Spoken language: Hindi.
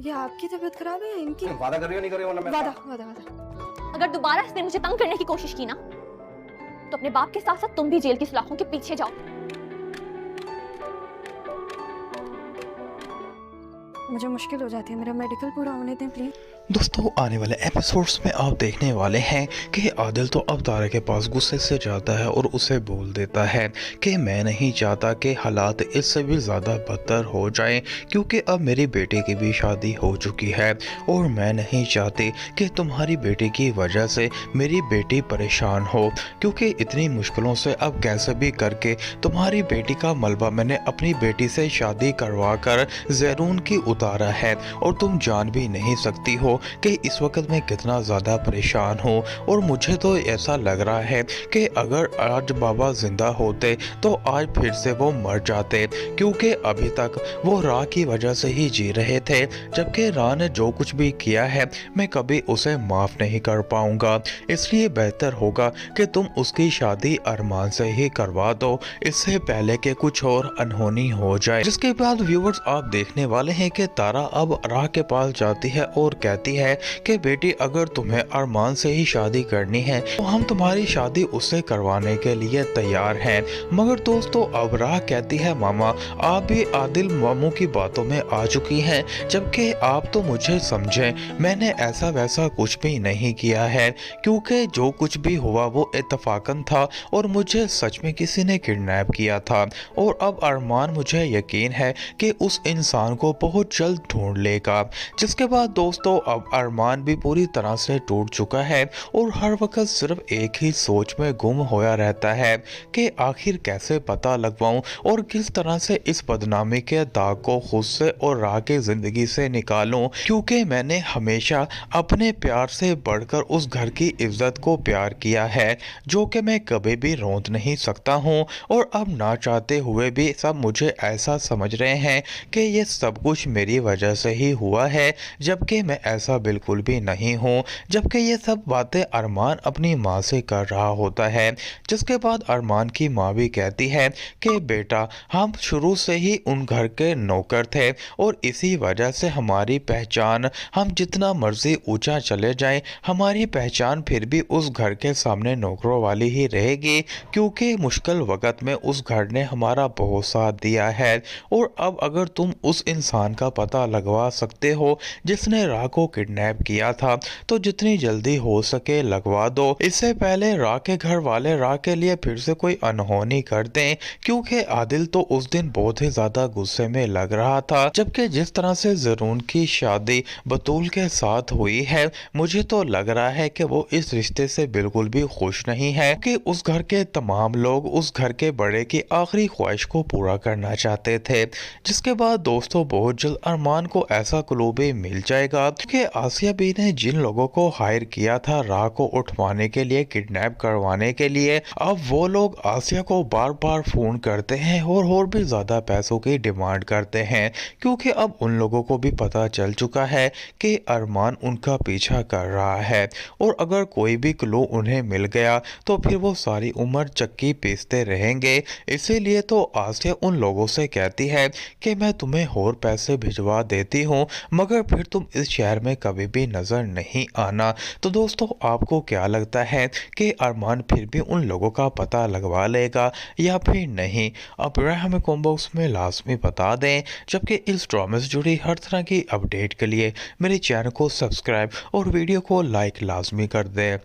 ये आपकी तबीयत खराब है या इनकी? वादा कर रही हो नहीं कर रही हो? वरना मैं वादा वादा वादा। अगर दोबारा इसने मुझे तंग करने की कोशिश की ना, तो अपने बाप के साथ साथ तुम भी जेल की सलाखों के पीछे जाओ। मुझे मुश्किल हो जाती है, मेरा मेडिकल पूरा होने दें प्लीज। दोस्तों आने वाले एपिसोड्स में आप देखने वाले हैं कि आदिल तो अब तारा के पास गुस्से से जाता है और उसे बोल देता है कि मैं नहीं चाहता कि हालात इससे भी ज़्यादा बदतर हो जाएं, क्योंकि अब मेरी बेटी की भी शादी हो चुकी है और मैं नहीं चाहती कि तुम्हारी बेटी की वजह से मेरी बेटी परेशान हो, क्योंकि इतनी मुश्किलों से अब कैसे भी करके तुम्हारी बेटी का मलबा मैंने अपनी बेटी से शादी करवा कर ज़ैरून की उतारा है और तुम जान भी नहीं सकती हो कि इस वक्त मैं कितना ज़्यादा परेशान हूँ। और मुझे तो ऐसा लग रहा है कि अगर आज बाबा ज़िंदा होते तो आज फिर से वो मर जाते, क्योंकि अभी तक वो राह की वजह से ही जी रहे थे, जबकि राह ने जो कुछ भी किया है मैं कभी उसे माफ़ नहीं कर पाऊँगा। इसलिए बेहतर होगा कि तुम उसकी शादी अरमान से ही करवा दो, इससे पहले कि कुछ और अनहोनी हो जाए। जिसके बाद व्यूवर्स आप देखने वाले हैं कि तारा अब राह के पास जाती है और कहती है कि बेटी अगर तुम्हें अरमान से ही शादी करनी है तो हम तुम्हारी शादी उससे करवाने के लिए तैयार हैं। मगर दोस्तों अब राह कहती है मामा आप भी आदिल मामू की बातों में आ चुकी हैं, जबकि आप तो मुझे समझें, मैंने ऐसा वैसा कुछ भी नहीं किया है, क्योंकि जो कुछ भी हुआ वो इत्तफाकन था और मुझे सच में किसी ने किडनैप किया था। और अब अरमान मुझे यकीन है कि उस इंसान को बहुत जल्द ढूंढ लेगा। जिसके बाद दोस्तों अब अरमान भी पूरी तरह से टूट चुका है और हर वक्त सिर्फ एक ही सोच में गुम होया रहता है कि आखिर कैसे पता लगवाऊं और किस तरह से इस बदनामी के दाग को खुद से और राह की जिंदगी से निकालूं, क्योंकि मैंने हमेशा अपने प्यार से बढ़कर उस घर की इज्जत को प्यार किया है, जो कि मैं कभी भी रोंद नहीं सकता हूं। और अब ना चाहते हुए भी सब मुझे ऐसा समझ रहे हैं कि ये सब कुछ मेरी वजह से ही हुआ है, जबकि मैं ऐसा बिल्कुल भी नहीं हूँ, जबकि ये सब बातें अरमान अपनी माँ से कर रहा होता है। जिसके बाद अरमान की माँ भी कहती है कि बेटा हम शुरू से ही उन घर के नौकर थे और इसी वजह से हमारी पहचान, हम जितना मर्जी ऊंचा चले जाएं, हमारी पहचान फिर भी उस घर के सामने नौकरों वाली ही रहेगी, क्योंकि मुश्किल वक्त में उस घर ने हमारा बहुत साथ दिया है। और अब अगर तुम उस इंसान का पता लगवा सकते हो जिसने राह को किडनैप किया था तो जितनी जल्दी हो सके लगवा दो, इससे पहले राह के घर वाले राह के लिए फिर से कोई अनहोनी कर दें, क्योंकि आदिल तो उस दिन बहुत ही ज्यादा गुस्से में लग रहा था। जबकि जिस तरह से ज़रून की शादी बतूल के साथ हुई है, मुझे तो लग रहा है कि वो इस रिश्ते से बिल्कुल भी खुश नहीं है, कि उस घर के तमाम लोग उस घर के बड़े की आखिरी ख्वाहिश को पूरा करना चाहते थे। जिसके बाद दोस्तों बहुत जल्द अरमान को ऐसा क्लू भी मिल जाएगा कि आसिया बी ने जिन लोगों को हायर किया था राह को उठवाने के लिए, किडनैप करवाने के लिए, अब वो लोग आसिया को बार बार फोन करते हैं और भी ज्यादा पैसों की डिमांड करते हैं, क्योंकि अब उन लोगों को भी पता चल चुका है कि अरमान उनका पीछा कर रहा है और अगर कोई भी क्लू उन्हें मिल गया तो फिर वो सारी उम्र चक्की पीसते रहेंगे। इसीलिए तो आसिया उन लोगों से कहती है कि मैं तुम्हें और पैसे भिजवा देती हूँ, मगर फिर तुम इस शहर में कभी भी नजर नहीं आना। तो दोस्तों आपको क्या लगता है कि अरमान फिर भी उन लोगों का पता लगवा लेगा या फिर नहीं? आप हमें कमेंट बॉक्स में लाजमी बता दें। जबकि इस ड्रामे से जुड़ी हर तरह की अपडेट के लिए मेरे चैनल को सब्सक्राइब और वीडियो को लाइक लाजमी कर दें।